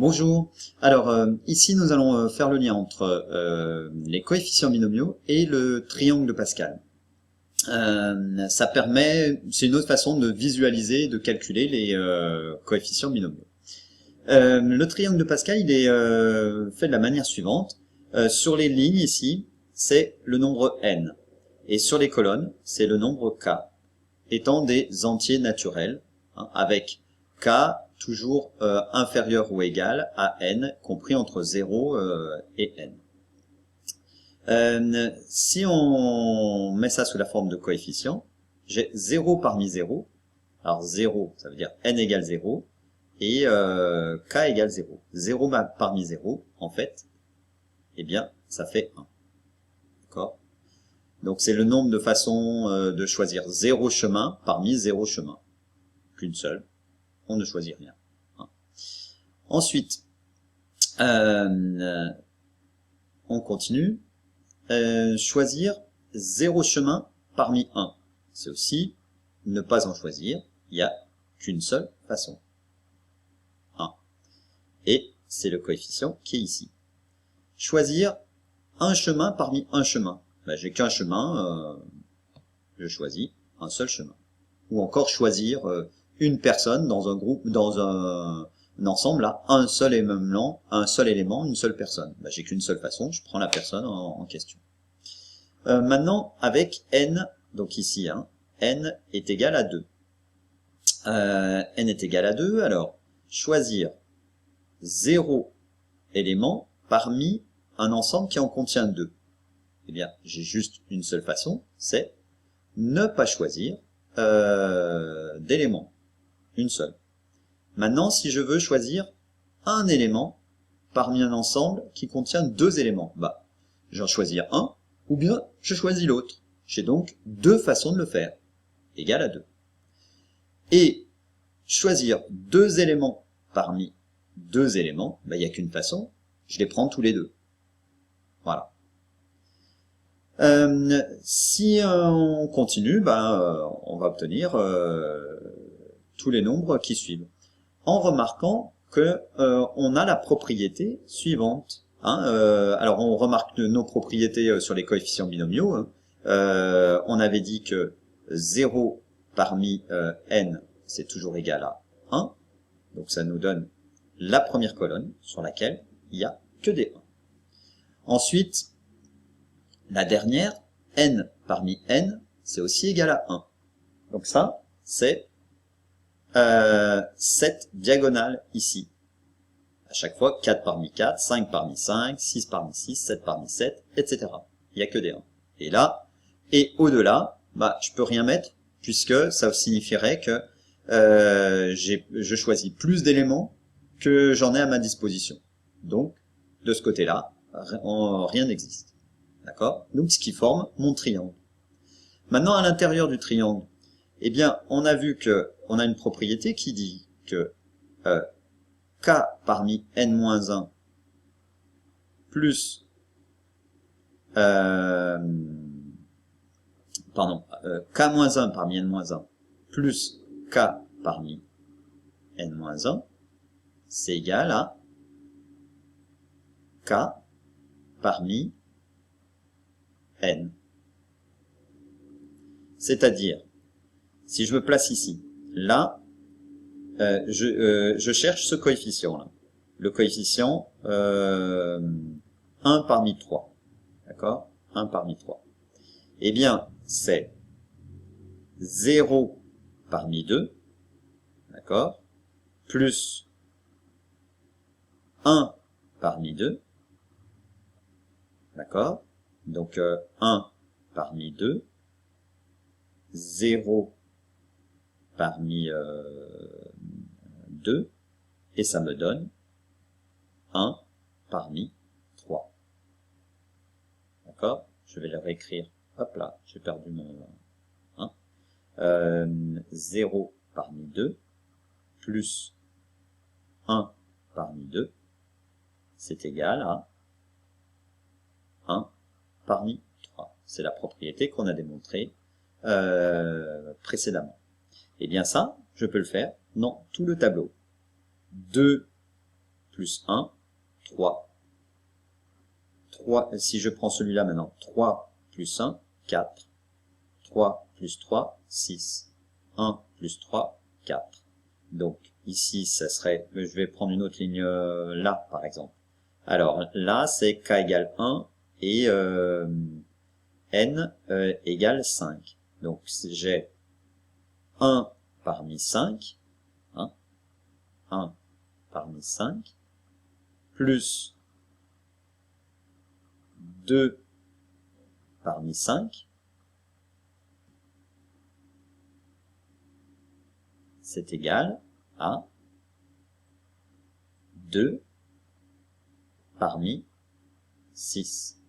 Bonjour. Alors ici nous allons faire le lien entre les coefficients binomiaux et le triangle de Pascal. Ça permet, c'est une autre façon de visualiser, de calculer les coefficients binomiaux. Le triangle de Pascal, il est fait de la manière suivante. Sur les lignes ici, c'est le nombre n. Et sur les colonnes, c'est le nombre k, étant des entiers naturels, hein, avec k toujours inférieur ou égal à n, compris entre 0 et n. Si on met ça sous la forme de coefficients, j'ai 0 parmi 0. Alors 0, ça veut dire n égale 0, et k égale 0. 0 parmi 0, en fait, eh bien, ça fait 1. D'accord? Donc c'est le nombre de façons de choisir 0 chemin parmi 0 chemin. Qu'une seule. On ne choisit rien. Ensuite, on continue. Choisir 0 chemin parmi 1. C'est aussi ne pas en choisir. Il n'y a qu'une seule façon. 1. Et c'est le coefficient qui est ici. Choisir un chemin parmi un chemin. Ben, j'ai qu'un chemin, je choisis un seul chemin. Ou encore choisir une personne dans un groupe, dans un ensemble, là, un seul élément, une seule personne. Ben, j'ai qu'une seule façon, je prends la personne en question. Maintenant, avec n, donc ici, hein, n est égal à 2. N est égal à 2, alors, choisir 0 élément parmi un ensemble qui en contient 2. Eh bien, j'ai juste une seule façon, c'est ne pas choisir d'élément. Une seule. Maintenant, si je veux choisir un élément parmi un ensemble qui contient 2 éléments, bah, j'en choisis un, ou bien je choisis l'autre. J'ai donc 2 façons de le faire, égal à 2. Et choisir 2 éléments parmi 2 éléments, bah, il n'y a qu'une façon, je les prends tous les 2. Voilà. Si on continue, on va obtenir tous les nombres qui suivent. En remarquant que on a la propriété suivante. Hein, alors on remarque nos propriétés sur les coefficients binomiaux. Hein. On avait dit que 0 parmi n, c'est toujours égal à 1. Donc ça nous donne la première colonne sur laquelle il n'y a que des 1. Ensuite, la dernière, n parmi n, c'est aussi égal à 1. Donc ça, c'est cette diagonale ici. À chaque fois, 4 parmi 4, 5 parmi 5, 6 parmi 6, 7 parmi 7, etc. Il n'y a que des 1. Et là, et au-delà, bah, je peux rien mettre, puisque ça signifierait que je choisis plus d'éléments que j'en ai à ma disposition. Donc, de ce côté-là, rien n'existe. D'accord? Donc, ce qui forme mon triangle. Maintenant, à l'intérieur du triangle, eh bien, on a vu que on a une propriété qui dit que k parmi n-1 plus k-1 parmi n-1 plus k parmi n-1, c'est égal à k parmi n. C'est-à-dire, si je me place ici, là, je cherche ce coefficient-là. Le coefficient 1 parmi 3. D'accord? 1 parmi 3. Eh bien, c'est 0 parmi 2. D'accord? Plus 1 parmi 2. D'accord? Donc 1 parmi 2. 0 parmi 2, et ça me donne 1 parmi 3. D'accord? Je vais le réécrire. Hop là, j'ai perdu mon 1. 0 parmi 2, plus 1 parmi 2, c'est égal à 1 parmi 3. C'est la propriété qu'on a démontrée précédemment. Et bien ça, je peux le faire dans tout le tableau. 2 plus 1, 3. 3, si je prends celui-là maintenant, 3 plus 1, 4. 3 plus 3, 6. 1 plus 3, 4. Donc, ici, ça serait, je vais prendre une autre ligne là, par exemple. Alors, là, c'est k égale 1 et n égale 5. Donc, j'ai 1 parmi 5, hein, 1 parmi 5, plus 2 parmi 5, c'est égal à 2 parmi 6,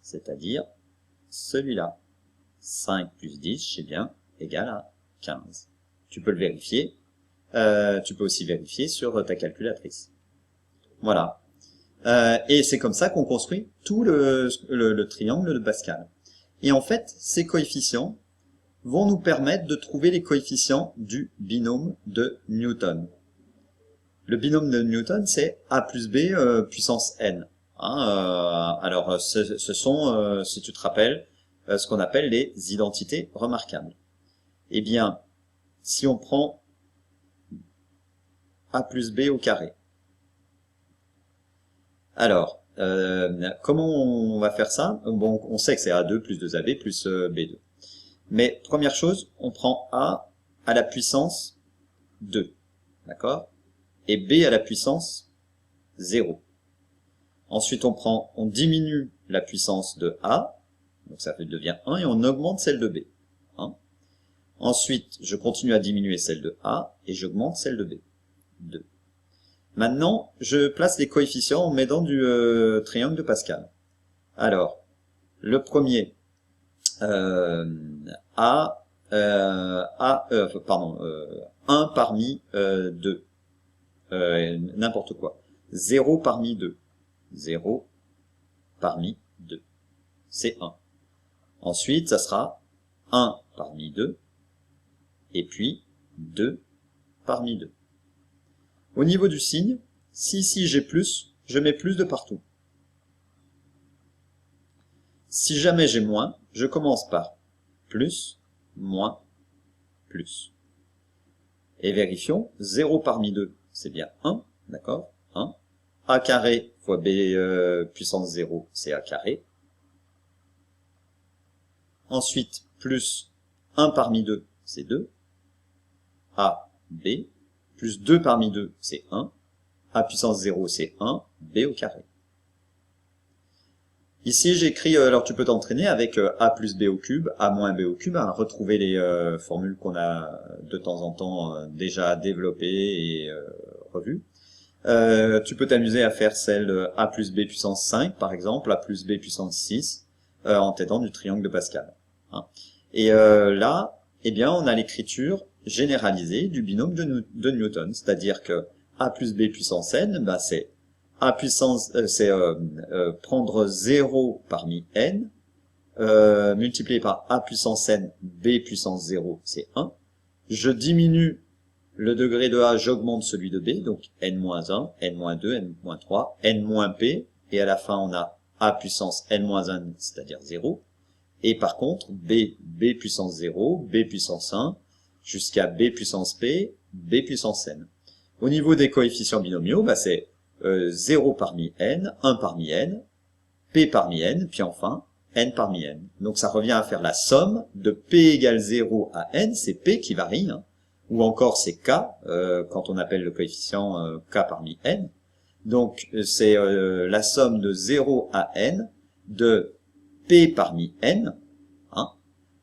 c'est-à-dire celui-là. 5 plus 10, je sais bien, égale à 15. Tu peux le vérifier. Tu peux aussi vérifier sur ta calculatrice. Voilà. Et c'est comme ça qu'on construit tout le triangle de Pascal. Et en fait, ces coefficients vont nous permettre de trouver les coefficients du binôme de Newton. Le binôme de Newton, c'est a plus b puissance n. Hein, alors, ce sont, si tu te rappelles, ce qu'on appelle les identités remarquables. Eh bien, si on prend a plus b au carré. Alors, comment on va faire ça? Bon, on sait que c'est a2 plus 2ab plus b2. Mais première chose, on prend a à la puissance 2, d'accord? Et b à la puissance 0. Ensuite, on diminue la puissance de a, donc ça devient 1, et on augmente celle de b. Hein. Ensuite, je continue à diminuer celle de a, et j'augmente celle de b. 2. Maintenant, je place les coefficients en m'aidant du triangle de Pascal. Alors, le premier, 1 parmi 2. N'importe quoi. 0 parmi 2. 0 parmi 2. C'est 1. Ensuite, ça sera 1 parmi 2. Et puis 2 parmi 2. Au niveau du signe, si ici j'ai plus, je mets plus de partout. Si jamais j'ai moins, je commence par plus, moins, plus. Et vérifions, 0 parmi 2, c'est bien 1, d'accord, 1. A carré fois b puissance 0, c'est a carré. Ensuite, plus 1 parmi 2, c'est 2. A, b, plus 2 parmi 2, c'est 1. A puissance 0, c'est 1. B au carré. Ici, j'écris, alors tu peux t'entraîner avec a plus b au cube, a moins b au cube, à retrouver les formules qu'on a de temps en temps déjà développées et revues. Tu peux t'amuser à faire celle a plus b puissance 5, par exemple, a plus b puissance 6, en t'aidant du triangle de Pascal. Hein. Et là, eh bien, on a l'écriture généralisée du binôme de Newton, c'est-à-dire que a plus b puissance n, bah, c'est a puissance, c'est prendre 0 parmi n, multiplié par a puissance n, b puissance 0, c'est 1. Je diminue le degré de a, j'augmente celui de b, donc n-1, n-2, n-3, n-p, et à la fin on a a puissance n-1, c'est-à-dire 0. Et par contre, b puissance 0, b puissance 1, jusqu'à b puissance p, b puissance n. Au niveau des coefficients binomiaux, bah c'est 0 parmi n, 1 parmi n, p parmi n, puis enfin n parmi n. Donc ça revient à faire la somme de p égale 0 à n, c'est p qui varie, hein, ou encore c'est k, quand on appelle le coefficient k parmi n. Donc c'est la somme de 0 à n de p parmi n. Hein.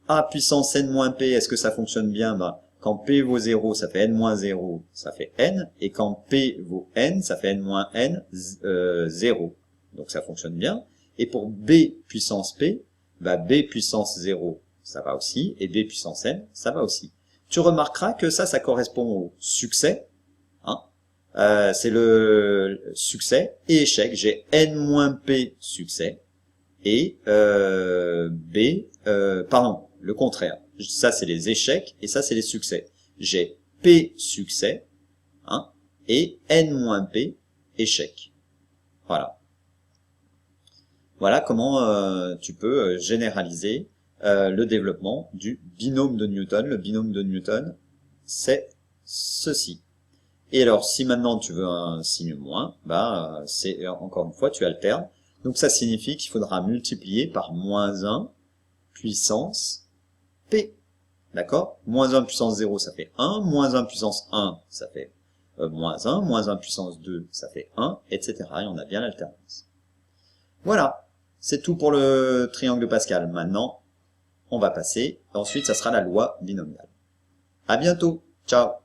A puissance n moins p, est-ce que ça fonctionne bien? Bah, quand p vaut 0, ça fait n moins 0, ça fait n. Et quand p vaut n, ça fait n moins n, 0. Donc ça fonctionne bien. Et pour b puissance p, bah b puissance 0, ça va aussi. Et b puissance n, ça va aussi. Tu remarqueras que ça correspond au succès. Hein. C'est le succès et échec. J'ai n moins p succès. Et pardon, le contraire. Ça, c'est les échecs, et ça, c'est les succès. J'ai P succès, hein, et n-p, échec. Voilà. Voilà comment tu peux généraliser le développement du binôme de Newton. Le binôme de Newton, c'est ceci. Et alors, si maintenant tu veux un signe moins, bah, c'est encore une fois, tu alternes. Donc ça signifie qu'il faudra multiplier par moins 1 puissance p. D'accord? Moins 1 puissance 0, ça fait 1. Moins 1 puissance 1, ça fait moins 1. Moins 1 puissance 2, ça fait 1, etc. Et on a bien l'alternance. Voilà. C'est tout pour le triangle de Pascal. Maintenant, on va passer. Ensuite, ça sera la loi binomiale. À bientôt. Ciao.